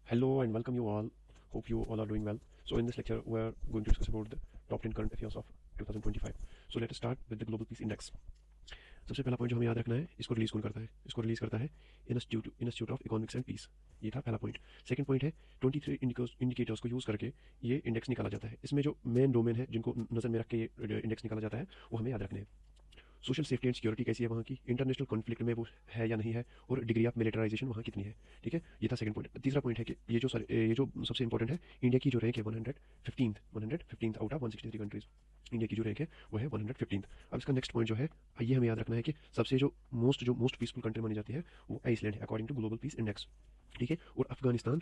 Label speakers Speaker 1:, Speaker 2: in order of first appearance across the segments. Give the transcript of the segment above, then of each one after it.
Speaker 1: Hello and welcome you all. Hope you all are doing well. So in this lecture, we're going to discuss about the top 10 current affairs of 2025. So let us start with the Global Peace Index. सबसे पहला point जो हमें याद रखना है, इसको release कौन करता है? इसको रिलीज करता है institute of economics and peace. ये था पहला पॉइंट। सेकंड पॉइंट है 23 इंडिकेटर्स को यूज करके ये इंडेक्स निकाला जाता है। इसमें जो मेन डोमेन है जिनको नजर में रख के ये इंडेक्स निकाला जाता है वो हमें याद रखने हैं। सोशल सेफ्टी एंड सिक्योरिटी कैसी है वहाँ की, इंटरनेशनल कॉन्फ्लिक्ट में वो है या नहीं है, और डिग्री ऑफ मिलिटराइजेशन वहाँ कितनी है। ठीक है, ये था सेकंड पॉइंट। तीसरा पॉइंट है कि ये जो सबसे इंपॉर्टेंट है, इंडिया की जो रैंक है 115th out of 163 countries. India की जो रैंक है वो है 115th। अब इसका नेक्स्ट पॉइंट जो है, ये हमें याद रखना है कि सबसे जो मोस्ट पीसफुल कंट्री मानी जाती है वो आइसलैंड है according to global peace index. ठीक है, और अफगानिस्तान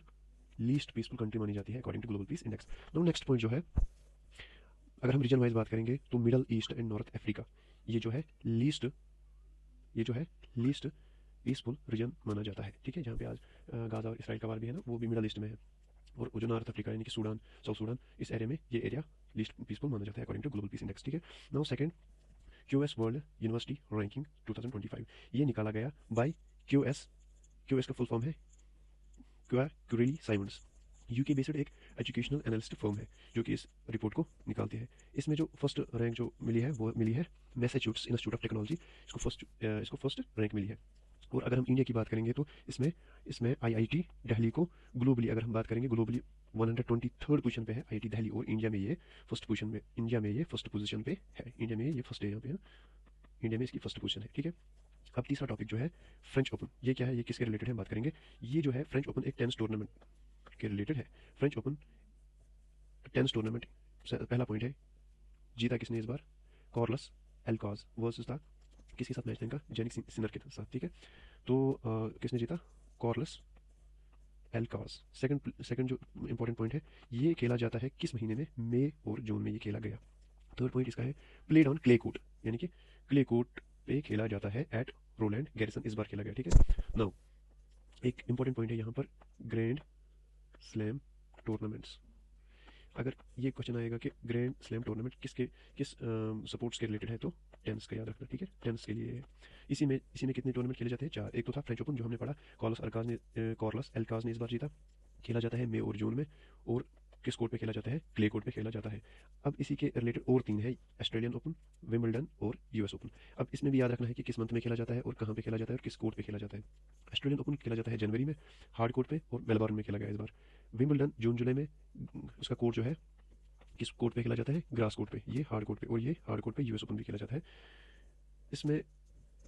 Speaker 1: लीस्ट पीसफुल कंट्री मानी जाती है according to global peace index. Next point जो है, अगर हम रीजन वाइज बात करेंगे तो middle east and north Africa ये जो है लीस्ट पीसफुल रीजन माना जाता है। ठीक है, जहाँ पे आज गाजा और इसराइल का वार भी है ना, वो भी मिडल ईस्ट में है। और जो नॉर्थ अफ्रीका यानी कि सूडान, साउथ सूडान, इस एरिया में ये एरिया लीस्ट पीसफुल माना जाता है according to global peace index. ठीक है, now second, QS world university ranking 2025 ये निकाला गया बाय क्यूएस। क्यूएस का फुल फॉर्म है क्यूरेली साइमंड्स। यूके बेस्ड एक एजुकेशनल एनालिस्ट फर्म है जो कि इस रिपोर्ट को निकालती है। इसमें जो फर्स्ट रैंक जो मिली है वो मिली है मैसाचुसेट्स इंस्टीट्यूट ऑफ टेक्नोलॉजी, इसको फर्स्ट रैंक मिली है। और अगर हम इंडिया की बात करेंगे तो इसमें इसमें आईआईटी दिल्ली को ग्लोबली, अगर हम बात करेंगे ग्लोबली 123rd पोजीशन पे है आईआईटी दिल्ली, और इंडिया में ये फर्स्ट पोजीशन पे है। इंडिया में ये फर्स्ट है, यहाँ पे है, इंडिया में इसकी फर्स्ट पोजीशन है। ठीक है, अब तीसरा टॉपिक जो है फ्रेंच ओपन, ये क्या है, ये किसके रिलेटेड है बात करेंगे। ये जो है फ्रेंच ओपन एक टेनिस टूर्नामेंट के रिलेटेड है। फ्रेंच ओपन टेनिस टूर्नामेंट, पहला पॉइंट है, जीता किसने इस बार? कॉर्लस एल्काज वर्सेस था, किसके साथ मैच था इनका? जेनिक सिनर के साथ। ठीक है, तो किसने जीता? कॉर्लस एल्काज। सेकंड जो इंपॉर्टेंट पॉइंट है, ये खेला जाता है किस महीने में? मई और जून में ये खेला गया। थर्ड पॉइंट इसका है प्लेड ऑन क्ले कोर्ट, यानी कि क्ले कोर्ट पे खेला जाता है एट रोलैंड गैरिसन, इस बार खेला गया। ठीक है, नाउ एक इंपॉर्टेंट पॉइंट है यहाँ पर, ग्रैंड स्लैम टूर्नामेंट्स। अगर ये क्वेश्चन आएगा कि ग्रैंड स्लैम टूर्नामेंट किस स्पोर्ट्स के रिलेटेड है, तो टेनिस का याद रखना। ठीक है, टेनिस के लिए इसी में कितने टूर्नामेंट खेले जाते हैं? 4। एक तो था फ्रेंच ओपन जो हमने पढ़ा, कॉर्लस एल्काज ने इस बार जीता, खेला जाता है मई और जून में। और किस कोर्ट पे खेला जाता है? क्ले कोर्ट पे खेला जाता है। अब इसी के रिलेटेड और 3 है, ऑस्ट्रेलियन ओपन, विंबलडन और यूएस ओपन। अब इसमें भी याद रखना है कि किस मंथ में खेला जाता है और कहाँ पे खेला जाता है और किस कोर्ट पे खेला जाता है। ऑस्ट्रेलियन ओपन खेला जाता है जनवरी में हार्ड कोर्ट पे, और मेलबर्न में खेला गया इस बार। विंबलडन जून जुलाई में, उसका कोर्ट जो है किस कोर्ट पे खेला जाता है? ग्रास कोर्ट पे, ये हार्ड कोर्ट पे, और ये हार्ड कोर्ट पे यूएस ओपन भी खेला जाता है। इसमें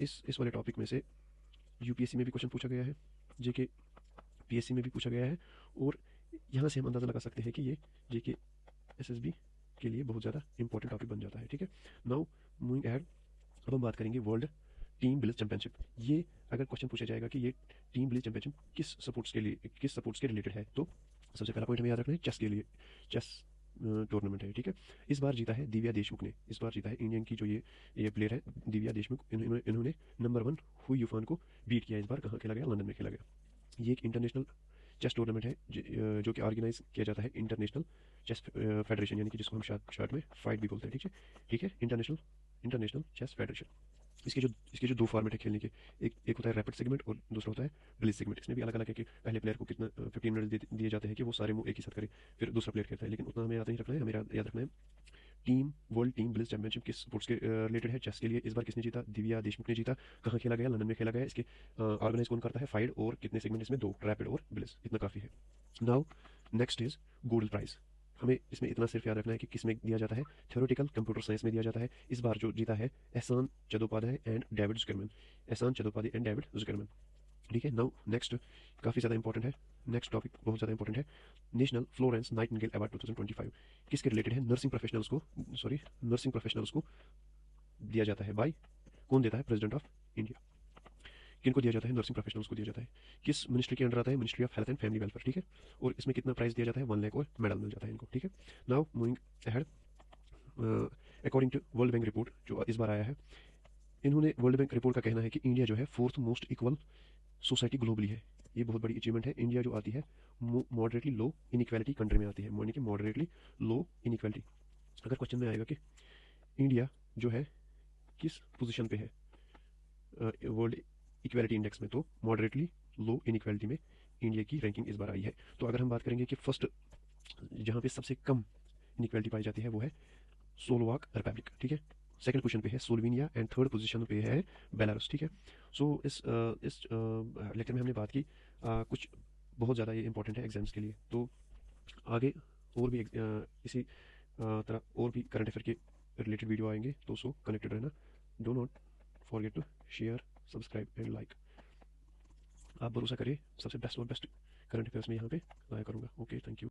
Speaker 1: इस वाले टॉपिक में से यूपीएससी में भी क्वेश्चन पूछा गया है, जेके पीएससी में भी पूछा गया है, और यहाँ से हम अंदाज़ा लगा सकते हैं कि ये जेके एसएसबी के लिए बहुत ज़्यादा इंपॉर्टेंट टॉपिक बन जाता है। ठीक है, नाउ मूविंग अहेड, अब हम बात करेंगे वर्ल्ड टीम बिलिज चैंपियनशिप। ये अगर क्वेश्चन पूछा जाएगा कि ये टीम बिलिज चैंपियनशिप किस स्पोर्ट्स के रिलेटेड है, तो सबसे पहला पॉइंट हमें याद रखना है चेस के लिए, चेस टूर्नामेंट है। ठीक है, इस बार जीता है दिव्या देशमुख ने, इस बार जीता है इंडियन की जो ये प्लेयर है दिव्या देशमुख, इन्होंने नंबर 1 हुई यूफान को बीट किया। इस बार कहाँ खेला गया? लंदन में खेला गया। ये एक इंटरनेशनल चेस टूर्नामेंट है जो कि ऑर्गेनाइज किया जाता है इंटरनेशनल चेस फेडरेशन, यानी कि जिसको हम शॉर्ट में फाइट भी बोलते हैं। ठीक है, इंटरनेशनल चेस फेडरेशन। इसके जो 2 फॉर्मेट है खेलने के, एक होता है रैपिड सेगमेंट और दूसरा होता है ब्लिज सेगमेंट। इसमें भी अलग अलग है कि पहले प्लेयर को कितना 15 मिनट दिए जाते हैं कि वो सारे मूव एक ही साथ करे, फिर दूसरा प्लेयर खेलता है। लेकिन उतना हमें याद नहीं रखना है, हमें याद रखना है वर्ल्ड टीम ब्लिज चैंपियनशिप किस स्पोर्ट्स के रिलेटेड है? चेस के लिए। इस बार किसने जीता? दिव्या देशमुख ने जीता। कहाँ खेला गया? लंदन में खेला गया। इसके ऑर्गेनाइज कौन करता है? फाइड, और कितने सेगमेंट इसमें? 2, रैपिड और ब्लिज, इतना काफ़ी है। Now next is gold prize. हमें इसमें इतना सिर्फ याद रखना है कि किसमें दिया जाता है? थ्योरेटिकल कंप्यूटर साइंस में दिया जाता है। इस बार जो जीता है एहसान चट्टोपाध्याय एंड डेविड जुकरमैन, एहसान चट्टोपाध्याय एंड डेविड जुकरमैन। ठीक है, नाउ नेक्स्ट काफ़ी ज़्यादा इंपॉर्टेंट है, नेक्स्ट टॉपिक बहुत ज़्यादा इंपॉर्टेंट है, नेशनल फ्लोरेंस नाइटिंगेल अवार्ड 2025 किसके रिलेटेड है? नर्सिंग प्रोफेशनल्स को दिया जाता है बाय, कौन देता है? President of India. किनको दिया जाता है? नर्सिंग प्रोफेशनल्स को दिया जाता है। किस मिनिस्ट्री के अंडर आता है? Ministry of health and family welfare. ठीक है, और इसमें कितना प्राइस दिया जाता है? 1 लाख, और मेडल मिल जाता है इनको। ठीक है, now moving ahead, according to world bank report जो इस बार आया है, इन्होंने वर्ल्ड बैंक रिपोर्ट का कहना है कि इंडिया जो है 4th most equal society globally है। ये बहुत बड़ी अचीवमेंट है। इंडिया जो आती है मॉडरेटली लो इनइक्वालिटी कंट्री में आती है, यानी कि मॉडरेटली लो इनइक्वालिटी। अगर क्वेश्चन में आएगा कि इंडिया जो है किस पोजीशन पे है वर्ल्ड इक्वालिटी इंडेक्स में, तो मॉडरेटली लो इनइक्वालिटी में इंडिया की रैंकिंग इस बार आई है। तो अगर हम बात करेंगे कि फर्स्ट जहाँ पे सबसे कम इनइक्वालिटी पाई जाती है वो है स्लोवाक रिपब्लिक, ठीक है। सेकंड पोजीशन पे है स्लोवेनिया एंड थर्ड पोजीशन पे है बेलारूस, ठीक है। सो इस लेक्चर में हमने बात की कुछ बहुत ज़्यादा ये इंपॉर्टेंट है एग्जाम्स के लिए। तो आगे और भी इसी तरह और भी करंट अफेयर के रिलेटेड वीडियो आएंगे, तो सो कनेक्टेड रहना। Do not forget to share, subscribe and like. आप भरोसा करिए, सबसे बेस्ट और बेस्ट करंट अफेयर्स में यहाँ पे लाया करूँगा। Okay, thank you.